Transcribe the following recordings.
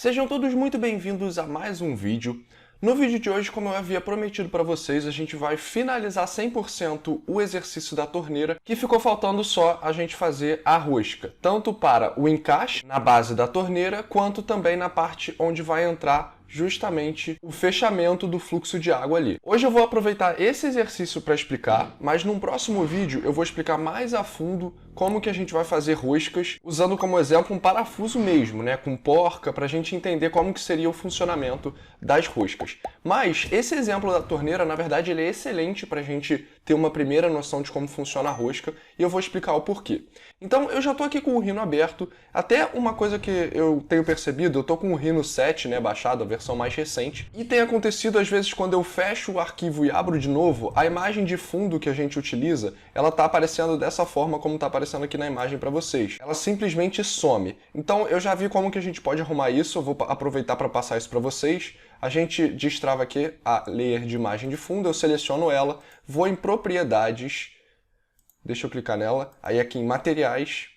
Sejam todos muito bem-vindos a mais um vídeo. No vídeo de hoje, como eu havia prometido para vocês, a gente vai finalizar 100% o exercício da torneira, que ficou faltando só a gente fazer a rosca, tanto para o encaixe na base da torneira, quanto também na parte onde vai entrar justamente o fechamento do fluxo de água ali. Hoje eu vou aproveitar esse exercício para explicar, mas num próximo vídeo eu vou explicar mais a fundo como que a gente vai fazer roscas, usando como exemplo um parafuso mesmo, né, com porca, para a gente entender como que seria o funcionamento das roscas. Mas esse exemplo da torneira, na verdade, ele é excelente para a gente ter uma primeira noção de como funciona a rosca, e eu vou explicar o porquê. Então, eu já estou aqui com o Rhino aberto. Até uma coisa que eu tenho percebido, eu estou com o Rhino 7, né, baixado, a versão mais recente, e tem acontecido às vezes quando eu fecho o arquivo e abro de novo, a imagem de fundo que a gente utiliza, ela está aparecendo dessa forma como está aparecendo aqui na imagem para vocês. Ela simplesmente some. Então, eu já vi como que a gente pode arrumar isso, eu vou aproveitar para passar isso para vocês. A gente destrava aqui a layer de imagem de fundo, eu seleciono ela, vou em propriedades, deixa eu clicar nela, aí aqui em materiais,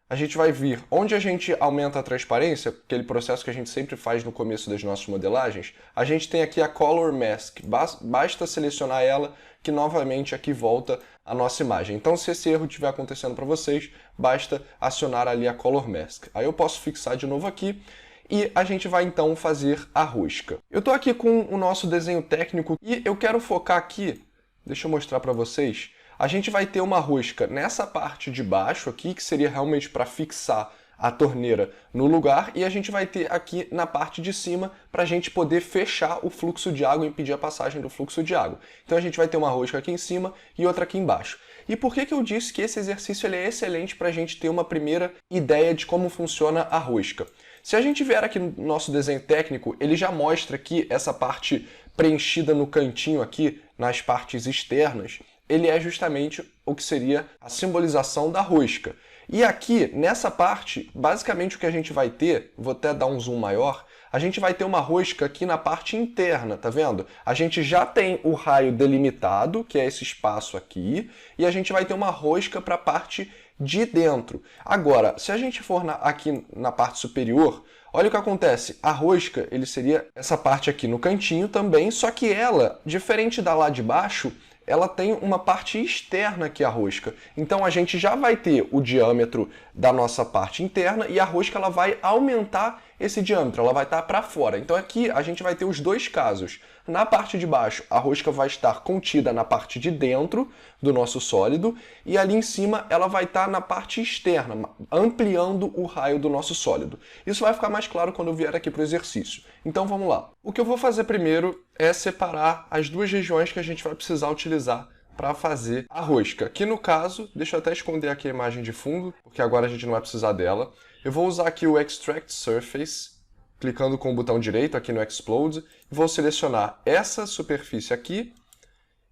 a gente vai vir onde a gente aumenta a transparência, aquele processo que a gente sempre faz no começo das nossas modelagens, a gente tem aqui a Color Mask, basta selecionar ela que novamente aqui volta a nossa imagem. Então se esse erro estiver acontecendo para vocês, basta acionar ali a Color Mask. Aí eu posso fixar de novo aqui, e a gente vai então fazer a rosca. Eu estou aqui com o nosso desenho técnico e eu quero focar aqui, deixa eu mostrar para vocês, a gente vai ter uma rosca nessa parte de baixo aqui, que seria realmente para fixar a torneira no lugar, e a gente vai ter aqui na parte de cima para a gente poder fechar o fluxo de água e impedir a passagem do fluxo de água. Então a gente vai ter uma rosca aqui em cima e outra aqui embaixo. E por que eu disse que esse exercício ele é excelente para a gente ter uma primeira ideia de como funciona a rosca? Se a gente vier aqui no nosso desenho técnico, ele já mostra aqui essa parte preenchida no cantinho aqui, nas partes externas, ele é justamente o que seria a simbolização da rosca. E aqui, nessa parte, basicamente o que a gente vai ter, vou até dar um zoom maior, a gente vai ter uma rosca aqui na parte interna, tá vendo? A gente já tem o raio delimitado, que é esse espaço aqui, e a gente vai ter uma rosca para a parte de dentro. Agora, se a gente for aqui na parte superior, olha o que acontece. A rosca, ele seria essa parte aqui no cantinho também, só que ela, diferente da lá de baixo, ela tem uma parte externa aqui, a rosca. Então a gente já vai ter o diâmetro da nossa parte interna e a rosca ela vai aumentar esse diâmetro, ela vai estar para fora. Então aqui a gente vai ter os dois casos. Na parte de baixo, a rosca vai estar contida na parte de dentro do nosso sólido e ali em cima ela vai estar na parte externa, ampliando o raio do nosso sólido. Isso vai ficar mais claro quando eu vier aqui para o exercício. Então vamos lá. O que eu vou fazer primeiro é separar as duas regiões que a gente vai precisar utilizar para fazer a rosca. Aqui no caso, deixa eu até esconder aqui a imagem de fundo, porque agora a gente não vai precisar dela. Eu vou usar aqui o Extract Surface, clicando com o botão direito aqui no Explode, e vou selecionar essa superfície aqui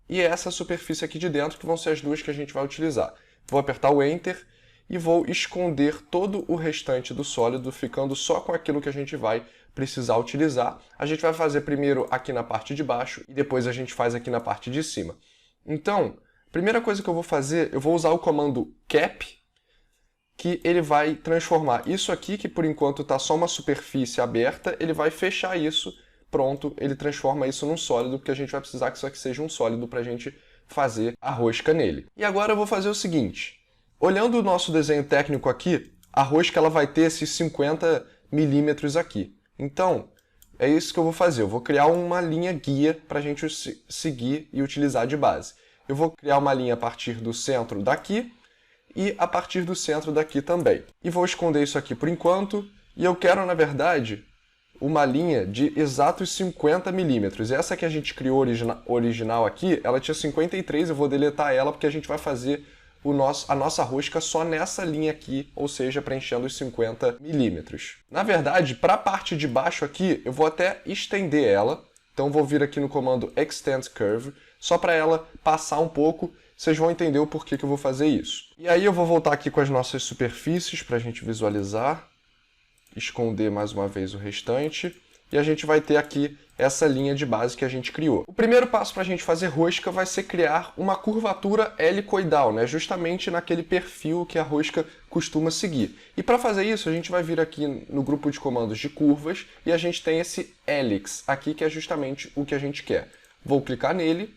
e essa superfície aqui de dentro, que vão ser as duas que a gente vai utilizar. Vou apertar o Enter e vou esconder todo o restante do sólido, ficando só com aquilo que a gente vai precisar utilizar. A gente vai fazer primeiro aqui na parte de baixo e depois a gente faz aqui na parte de cima. Então, a primeira coisa que eu vou fazer, eu vou usar o comando Cap, que ele vai transformar isso aqui, que por enquanto está só uma superfície aberta, ele vai fechar isso, pronto, ele transforma isso num sólido, porque a gente vai precisar que isso aqui seja um sólido para a gente fazer a rosca nele. E agora eu vou fazer o seguinte, olhando o nosso desenho técnico aqui, a rosca ela vai ter esses 50 milímetros aqui. Então, é isso que eu vou fazer, eu vou criar uma linha guia para a gente seguir e utilizar de base. Eu vou criar uma linha a partir do centro daqui, e a partir do centro daqui também. E vou esconder isso aqui por enquanto, e eu quero, na verdade, uma linha de exatos 50 milímetros. Essa que a gente criou original aqui, ela tinha 53, eu vou deletar ela porque a gente vai fazer a nossa rosca só nessa linha aqui, ou seja, preenchendo os 50 milímetros. Na verdade, para a parte de baixo aqui, eu vou até estender ela, então vou vir aqui no comando Extend Curve, só para ela passar um pouco. Vocês vão entender o porquê que eu vou fazer isso. E aí eu vou voltar aqui com as nossas superfícies para a gente visualizar. Esconder mais uma vez o restante. e a gente vai ter aqui essa linha de base que a gente criou. O primeiro passo para a gente fazer rosca vai ser criar uma curvatura helicoidal, né? Justamente naquele perfil que a rosca costuma seguir. E para fazer isso, a gente vai vir aqui no grupo de comandos de curvas e a gente tem esse helix aqui, que é justamente o que a gente quer. Vou clicar nele.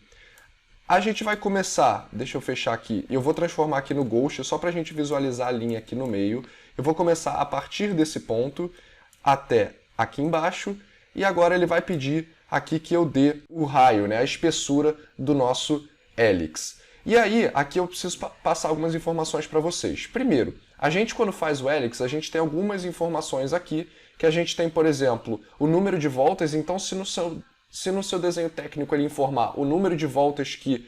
A gente vai começar, deixa eu fechar aqui, eu vou transformar aqui no Ghost, só para a gente visualizar a linha aqui no meio. Eu vou começar a partir desse ponto até aqui embaixo, e agora ele vai pedir aqui que eu dê o raio, né, a espessura do nosso helix. E aí, aqui eu preciso passar algumas informações para vocês. Primeiro, a gente quando faz o helix, a gente tem algumas informações aqui, que a gente tem, por exemplo, o número de voltas, então se no seu desenho técnico ele informar o número de voltas que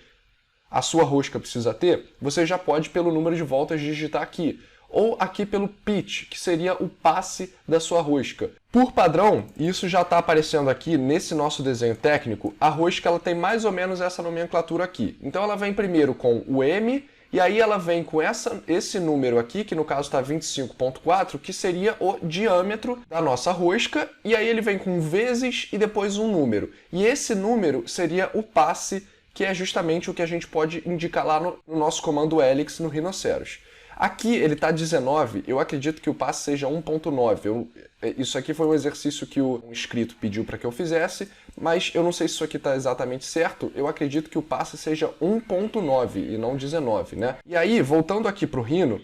a sua rosca precisa ter, você já pode, pelo número de voltas, digitar aqui. Ou aqui pelo pitch, que seria o passe da sua rosca. Por padrão, isso já está aparecendo aqui nesse nosso desenho técnico, a rosca ela tem mais ou menos essa nomenclatura aqui. Então ela vem primeiro com o M, e aí ela vem com esse número aqui, que no caso está 25.4, que seria o diâmetro da nossa rosca, e aí ele vem com vezes e depois um número. E esse número seria o passe, que é justamente o que a gente pode indicar lá no nosso comando helix no Rhinoceros. Aqui ele está 19, eu acredito que o passe seja 1.9. Isso aqui foi um exercício que um inscrito pediu para que eu fizesse, mas eu não sei se isso aqui está exatamente certo, eu acredito que o passe seja 1.9 e não 19, né? E aí, voltando aqui para o Rhino,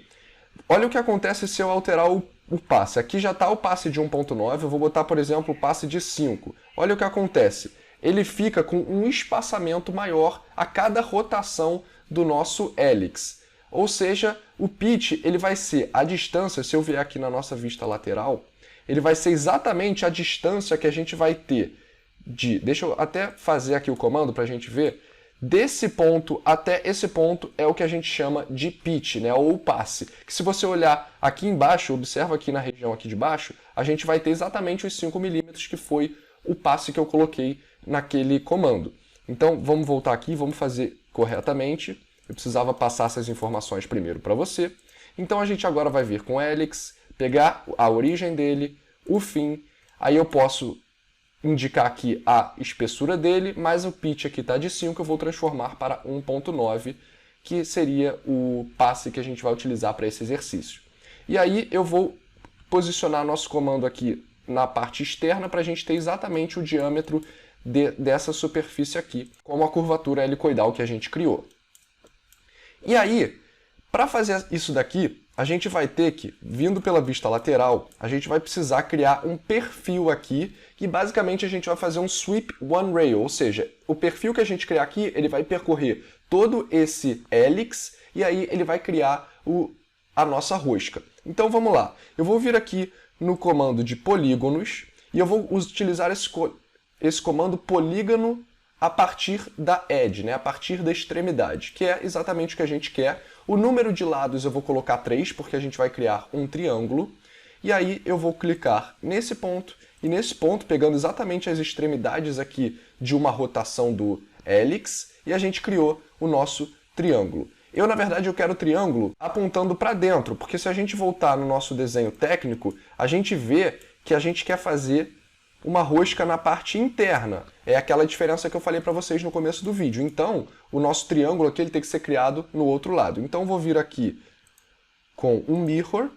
olha o que acontece se eu alterar o passe. Aqui já está o passe de 1.9, eu vou botar, por exemplo, o passe de 5. Olha o que acontece. Ele fica com um espaçamento maior a cada rotação do nosso helix. Ou seja, o pitch ele vai ser a distância, se eu vier aqui na nossa vista lateral, ele vai ser exatamente a distância que a gente vai ter de... Deixa eu até fazer aqui o comando para a gente ver. Desse ponto até esse ponto é o que a gente chama de pitch, né, ou passe. Que se você olhar aqui embaixo, observa aqui na região aqui de baixo, a gente vai ter exatamente os 5 milímetros que foi o passe que eu coloquei naquele comando. Então vamos voltar aqui, vamos fazer corretamente. Eu precisava passar essas informações primeiro para você. Então a gente agora vai vir com o helix, pegar a origem dele, o fim, aí eu posso indicar aqui a espessura dele, mas o pitch aqui está de 5, eu vou transformar para 1.9, que seria o passe que a gente vai utilizar para esse exercício. E aí eu vou posicionar nosso comando aqui na parte externa para a gente ter exatamente o diâmetro dessa superfície aqui, como a curvatura helicoidal que a gente criou. E aí, para fazer isso daqui, a gente vai ter que, vindo pela vista lateral, a gente vai precisar criar um perfil aqui, que basicamente a gente vai fazer um sweep one rail, ou seja, o perfil que a gente criar aqui, ele vai percorrer todo esse helix, e aí ele vai criar a nossa rosca. Então vamos lá, eu vou vir aqui no comando de polígonos, e eu vou utilizar esse comando polígono a partir da edge, né? A partir da extremidade, que é exatamente o que a gente quer. O número de lados eu vou colocar 3, porque a gente vai criar um triângulo. E aí eu vou clicar nesse ponto, e nesse ponto, pegando exatamente as extremidades aqui de uma rotação do helix, e a gente criou o nosso triângulo. Na verdade, eu quero o triângulo apontando para dentro, porque se a gente voltar no nosso desenho técnico, a gente vê que a gente quer fazer uma rosca na parte interna. É aquela diferença que eu falei para vocês no começo do vídeo. Então, o nosso triângulo aqui ele tem que ser criado no outro lado. Então, eu vou vir aqui com um mirror.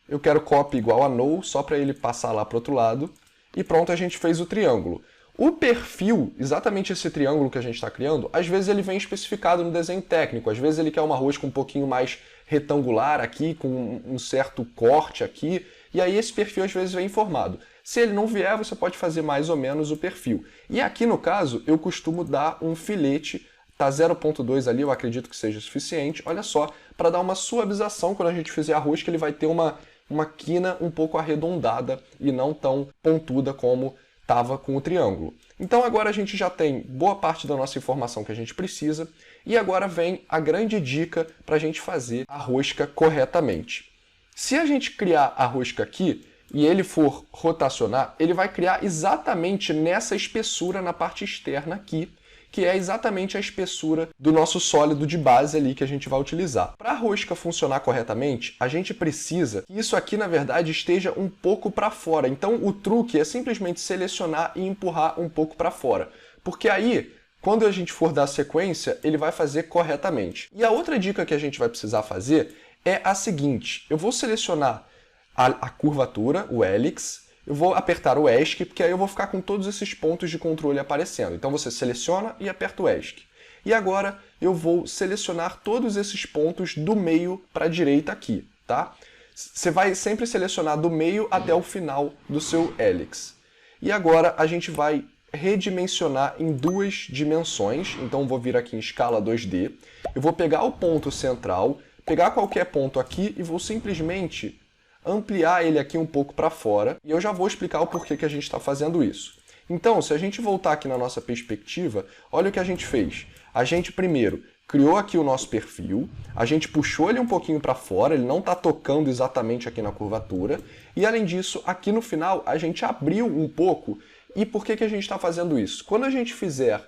Eu quero copy igual a null, só para ele passar lá para o outro lado. E pronto, a gente fez o triângulo. O perfil, exatamente esse triângulo que a gente está criando, às vezes ele vem especificado no desenho técnico. Às vezes ele quer uma rosca um pouquinho mais retangular aqui, com um certo corte aqui. E aí esse perfil às vezes vem informado. Se ele não vier, você pode fazer mais ou menos o perfil. E aqui no caso, eu costumo dar um filete, tá 0.2 ali, eu acredito que seja suficiente. Olha só, para dar uma suavização quando a gente fizer a rosca, ele vai ter uma quina um pouco arredondada e não tão pontuda como estava com o triângulo. Então agora a gente já tem boa parte da nossa informação que a gente precisa. E agora vem a grande dica para a gente fazer a rosca corretamente. Se a gente criar a rosca aqui, e ele for rotacionar, ele vai criar exatamente nessa espessura na parte externa aqui. que é exatamente a espessura do nosso sólido de base ali que a gente vai utilizar. Para a rosca funcionar corretamente, a gente precisa que isso aqui, na verdade, esteja um pouco para fora. Então, o truque é simplesmente selecionar e empurrar um pouco para fora. Porque aí, quando a gente for dar sequência, ele vai fazer corretamente. E a outra dica que a gente vai precisar fazer é a seguinte. Eu vou selecionar a curvatura, o hélix, eu vou apertar o ESC, porque aí eu vou ficar com todos esses pontos de controle aparecendo. Então você seleciona e aperta o ESC. E agora eu vou selecionar todos esses pontos do meio para a direita aqui, tá? Você vai sempre selecionar do meio até o final do seu hélix. E agora a gente vai redimensionar em 2 dimensões. Então eu vou vir aqui em escala 2D. Eu vou pegar o ponto central, pegar qualquer ponto aqui e vou simplesmente ampliar ele aqui um pouco para fora, e eu já vou explicar o porquê que a gente está fazendo isso. Então, se a gente voltar aqui na nossa perspectiva, olha o que a gente fez. A gente primeiro criou aqui o nosso perfil, a gente puxou ele um pouquinho para fora, ele não está tocando exatamente aqui na curvatura, e além disso, aqui no final, a gente abriu um pouco. E por que a gente está fazendo isso? Quando a gente fizer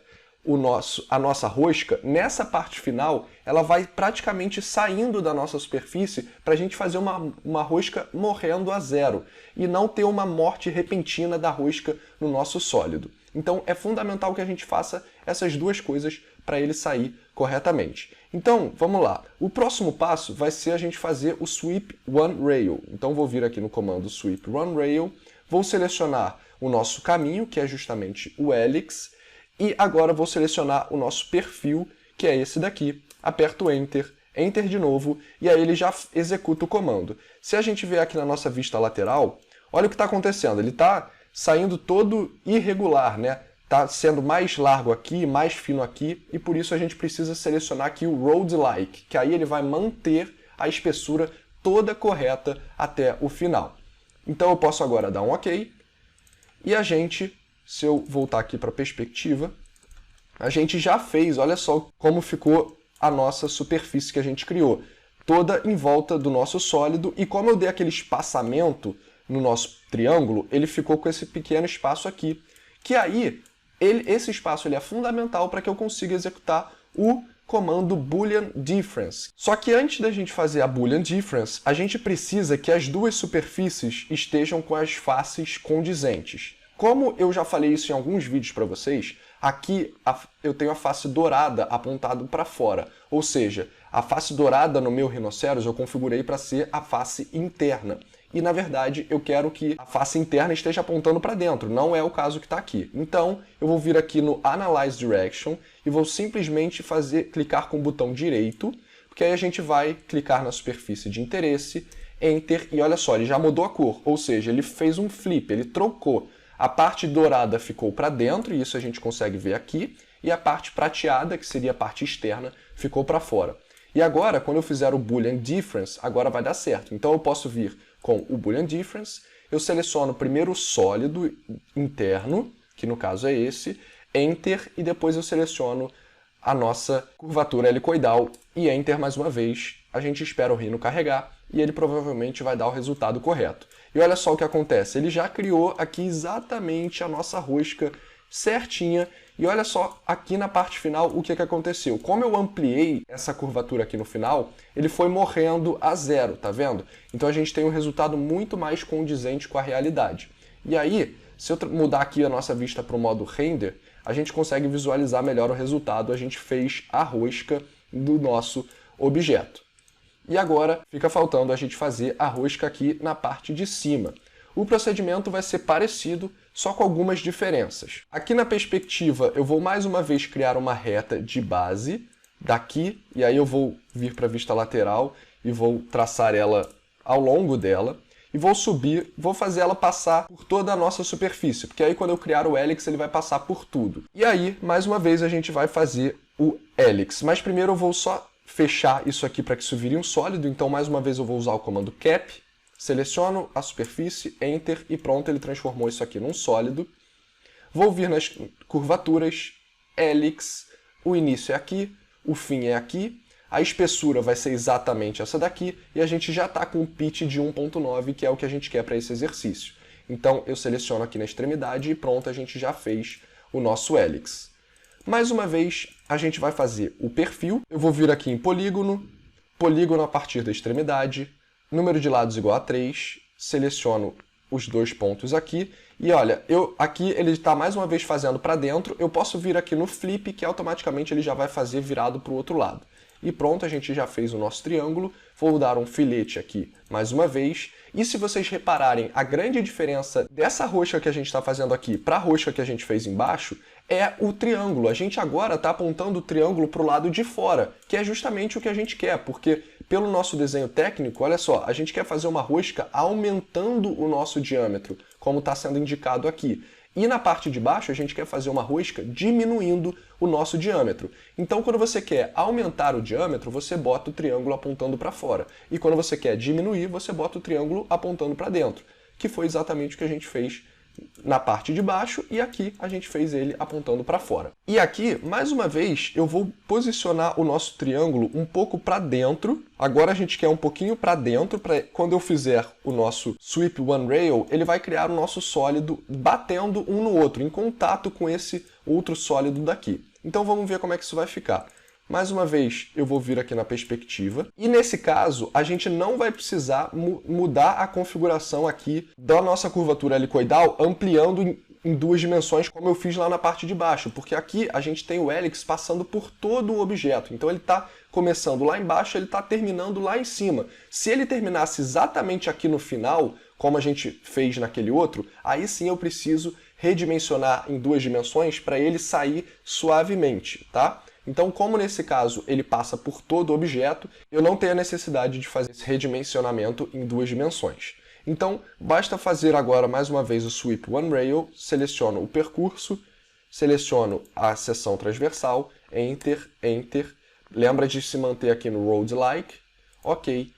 a nossa rosca, nessa parte final, ela vai praticamente saindo da nossa superfície para a gente fazer uma rosca morrendo a zero e não ter uma morte repentina da rosca no nosso sólido. Então é fundamental que a gente faça essas duas coisas para ele sair corretamente. Então, vamos lá. O próximo passo vai ser a gente fazer o Sweep One Rail. Então vou vir aqui no comando Sweep One Rail, vou selecionar o nosso caminho, que é justamente o hélix, e agora vou selecionar o nosso perfil, que é esse daqui. Aperto Enter, Enter de novo, e aí ele já executa o comando. Se a gente vier aqui na nossa vista lateral, olha o que está acontecendo. Ele está saindo todo irregular, né? Está sendo mais largo aqui, mais fino aqui, e por isso a gente precisa selecionar aqui o Road Like, que aí ele vai manter a espessura toda correta até o final. Então eu posso agora dar um OK, e a gente... Se eu voltar aqui para a perspectiva, a gente já fez, olha só como ficou a nossa superfície que a gente criou. Toda em volta do nosso sólido, e como eu dei aquele espaçamento no nosso triângulo, ele ficou com esse pequeno espaço aqui. Que aí, esse espaço ele é fundamental para que eu consiga executar o comando Boolean Difference. Só que antes da gente fazer a Boolean Difference, a gente precisa que as duas superfícies estejam com as faces condizentes. Como eu já falei isso em alguns vídeos para vocês, aqui eu tenho a face dourada apontada para fora. Ou seja, a face dourada no meu rinoceros eu configurei para ser a face interna. E na verdade eu quero que a face interna esteja apontando para dentro, não é o caso que está aqui. Então eu vou vir aqui no Analyze Direction e vou simplesmente clicar com o botão direito, porque aí a gente vai clicar na superfície de interesse, Enter, e olha só, ele já mudou a cor, ou seja, ele fez um flip, ele trocou. A parte dourada ficou para dentro, e isso a gente consegue ver aqui, e a parte prateada, que seria a parte externa, ficou para fora. E agora, quando eu fizer o Boolean Difference, agora vai dar certo. Então eu posso vir com o Boolean Difference, eu seleciono primeiro o sólido interno, que no caso é esse, Enter, e depois eu seleciono a nossa curvatura helicoidal, e Enter mais uma vez. A gente espera o rino carregar, e ele provavelmente vai dar o resultado correto. E olha só o que acontece, ele já criou aqui exatamente a nossa rosca certinha, e olha só aqui na parte final o que aconteceu. Como eu ampliei essa curvatura aqui no final, ele foi morrendo a zero, tá vendo? Então a gente tem um resultado muito mais condizente com a realidade. E aí, se eu mudar aqui a nossa vista para o modo Render, a gente consegue visualizar melhor o resultado, a gente fez a rosca do nosso objeto. E agora fica faltando a gente fazer a rosca aqui na parte de cima. O procedimento vai ser parecido, só com algumas diferenças. Aqui na perspectiva eu vou mais uma vez criar uma reta de base daqui, e aí eu vou vir para a vista lateral e vou traçar ela ao longo dela. E vou subir, vou fazer ela passar por toda a nossa superfície, porque aí quando eu criar o hélix ele vai passar por tudo. E aí, mais uma vez, a gente vai fazer o hélix. Mas primeiro eu vou só fechar isso aqui para que isso vire um sólido, então mais uma vez eu vou usar o comando Cap, seleciono a superfície, Enter, e pronto, ele transformou isso aqui num sólido. Vou vir nas curvaturas, hélix, o início é aqui, o fim é aqui, a espessura vai ser exatamente essa daqui, e a gente já está com um pitch de 1.9, que é o que a gente quer para esse exercício. Então eu seleciono aqui na extremidade e pronto, a gente já fez o nosso hélix. Mais uma vez, a gente vai fazer o perfil. Eu vou vir aqui em polígono, polígono a partir da extremidade, número de lados igual a 3, seleciono os 2 pontos aqui, e olha, aqui ele está mais uma vez fazendo para dentro, eu posso vir aqui no flip, que automaticamente ele já vai fazer virado para o outro lado. E pronto, a gente já fez o nosso triângulo, vou dar um filete aqui mais uma vez, e se vocês repararem, a grande diferença dessa rosca que a gente está fazendo aqui para a rosca que a gente fez embaixo é o triângulo. A gente agora está apontando o triângulo para o lado de fora, que é justamente o que a gente quer, porque pelo nosso desenho técnico, olha só, a gente quer fazer uma rosca aumentando o nosso diâmetro, como está sendo indicado aqui. E na parte de baixo a gente quer fazer uma rosca diminuindo o nosso diâmetro. Então quando você quer aumentar o diâmetro, você bota o triângulo apontando para fora. E quando você quer diminuir, você bota o triângulo apontando para dentro. Que foi exatamente o que a gente fez na parte de baixo, e aqui a gente fez ele apontando para fora. E aqui, mais uma vez, eu vou posicionar o nosso triângulo um pouco para dentro. Agora a gente quer um pouquinho para dentro, para quando eu fizer o nosso Sweep One Rail, ele vai criar o nosso sólido batendo um no outro, em contato com esse outro sólido daqui. Então vamos ver como é que isso vai ficar. Mais uma vez, eu vou vir aqui na perspectiva. E nesse caso, a gente não vai precisar mudar a configuração aqui da nossa curvatura helicoidal, ampliando em 2 dimensões, como eu fiz lá na parte de baixo. Porque aqui a gente tem o hélix passando por todo o objeto. Então ele está começando lá embaixo, ele está terminando lá em cima. Se ele terminasse exatamente aqui no final, como a gente fez naquele outro, aí sim eu preciso redimensionar em 2 dimensões para ele sair suavemente, tá? Então, como nesse caso ele passa por todo o objeto, eu não tenho a necessidade de fazer esse redimensionamento em 2 dimensões. Então, basta fazer agora mais uma vez o Sweep One Rail, seleciono o percurso, seleciono a seção transversal, Enter, Enter. Lembra de se manter aqui no Road Like, OK.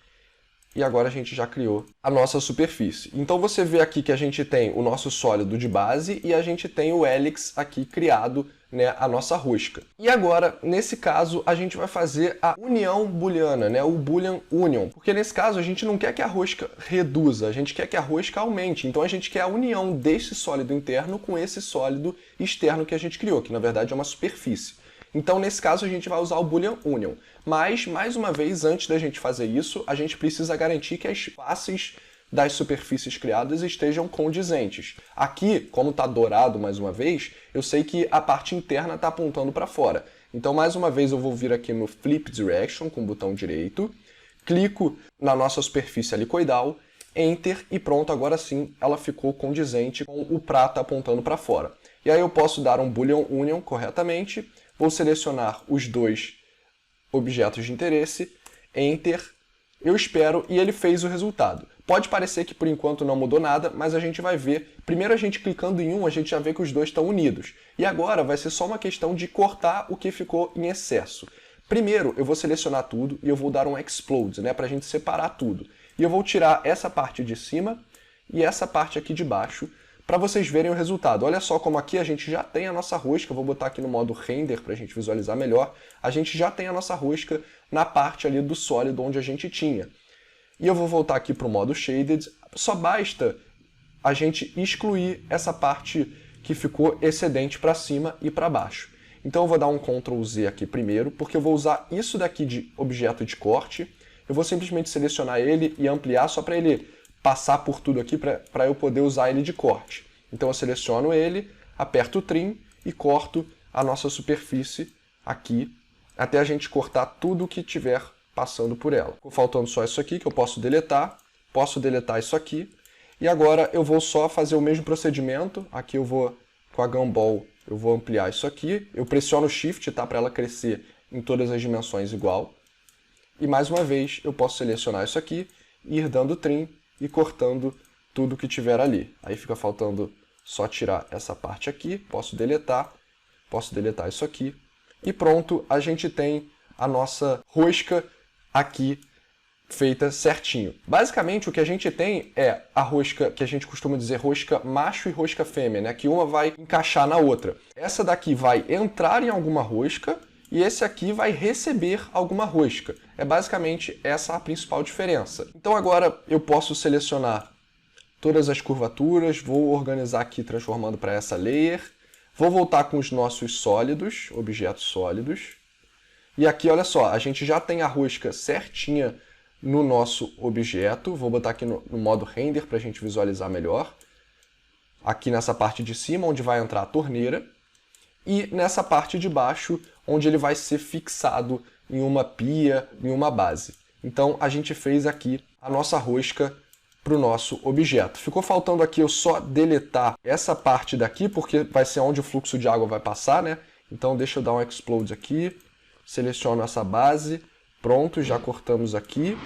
E agora a gente já criou a nossa superfície. Então você vê aqui que a gente tem o nosso sólido de base e a gente tem o hélix aqui criado, né, a nossa rosca. E agora, nesse caso, a gente vai fazer a união booleana, né, o Boolean Union. Porque nesse caso a gente não quer que a rosca reduza, a gente quer que a rosca aumente. Então a gente quer a união desse sólido interno com esse sólido externo que a gente criou, que na verdade é uma superfície. Então, nesse caso, a gente vai usar o Boolean Union. Mas, mais uma vez, antes da gente fazer isso, a gente precisa garantir que as faces das superfícies criadas estejam condizentes. Aqui, como está dourado mais uma vez, eu sei que a parte interna está apontando para fora. Então, mais uma vez, eu vou vir aqui no Flip Direction com o botão direito, clico na nossa superfície helicoidal, Enter e pronto, agora sim ela ficou condizente com o prata apontando para fora. E aí eu posso dar um Boolean Union corretamente, vou selecionar os 2 objetos de interesse, Enter, eu espero e ele fez o resultado. Pode parecer que por enquanto não mudou nada, mas a gente vai ver. Primeiro a gente clicando em um, a gente já vê que os 2 estão unidos. E agora vai ser só uma questão de cortar o que ficou em excesso. Primeiro eu vou selecionar tudo e eu vou dar um Explode, né, para a gente separar tudo. E eu vou tirar essa parte de cima e essa parte aqui de baixo, para vocês verem o resultado. Olha só como aqui a gente já tem a nossa rosca, eu vou botar aqui no modo Render para a gente visualizar melhor. A gente já tem a nossa rosca na parte ali do sólido onde a gente tinha. E eu vou voltar aqui para o modo Shaded, só basta a gente excluir essa parte que ficou excedente para cima e para baixo. Então eu vou dar um Ctrl Z aqui primeiro, porque eu vou usar isso daqui de objeto de corte. Eu vou simplesmente selecionar ele e ampliar só para ele passar por tudo aqui para eu poder usar ele de corte. Então eu seleciono ele, aperto o Trim e corto a nossa superfície aqui, até a gente cortar tudo que tiver passando por ela. Ficou faltando só isso aqui que eu posso deletar isso aqui, e agora eu vou só fazer o mesmo procedimento. Aqui eu vou, com a Gumball, eu vou ampliar isso aqui, eu pressiono o Shift, tá, para ela crescer em todas as dimensões igual, e mais uma vez eu posso selecionar isso aqui, ir dando Trim e cortando tudo que tiver ali. Aí fica faltando só tirar essa parte aqui, posso deletar isso aqui, e pronto, a gente tem a nossa rosca aqui feita certinho. Basicamente o que a gente tem é a rosca, que a gente costuma dizer rosca macho e rosca fêmea, né? Que uma vai encaixar na outra. Essa daqui vai entrar em alguma rosca e esse aqui vai receber alguma rosca. É basicamente essa a principal diferença. Então agora eu posso selecionar todas as curvaturas, vou organizar aqui transformando para essa layer, Vou voltar com os nossos sólidos, objetos sólidos. E aqui, olha só, a gente já tem a rosca certinha no nosso objeto. Vou botar aqui no modo render para a gente visualizar melhor. Aqui nessa parte de cima, onde vai entrar a torneira. E nessa parte de baixo, onde ele vai ser fixado em uma pia, em uma base. Então, a gente fez aqui a nossa rosca para o nosso objeto. Ficou faltando aqui eu só deletar essa parte daqui, porque vai ser onde o fluxo de água vai passar, né? Então, deixa eu dar um explode aqui. Seleciono essa base. Pronto, já cortamos aqui.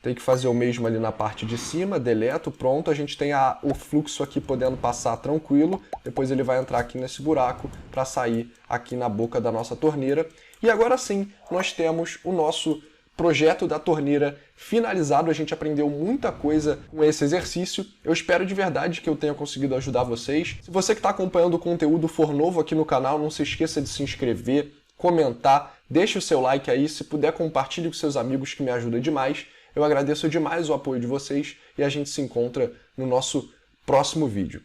Tem que fazer o mesmo ali na parte de cima, deleto, pronto. A gente tem o fluxo aqui podendo passar tranquilo. Depois ele vai entrar aqui nesse buraco para sair aqui na boca da nossa torneira. E agora sim, nós temos o nosso projeto da torneira finalizado. A gente aprendeu muita coisa com esse exercício. Eu espero de verdade que eu tenha conseguido ajudar vocês. Se você que está acompanhando o conteúdo for novo aqui no canal, não se esqueça de se inscrever, comentar, deixe o seu like aí. Se puder, compartilhe com seus amigos, que me ajuda demais. Eu agradeço demais o apoio de vocês e a gente se encontra no nosso próximo vídeo.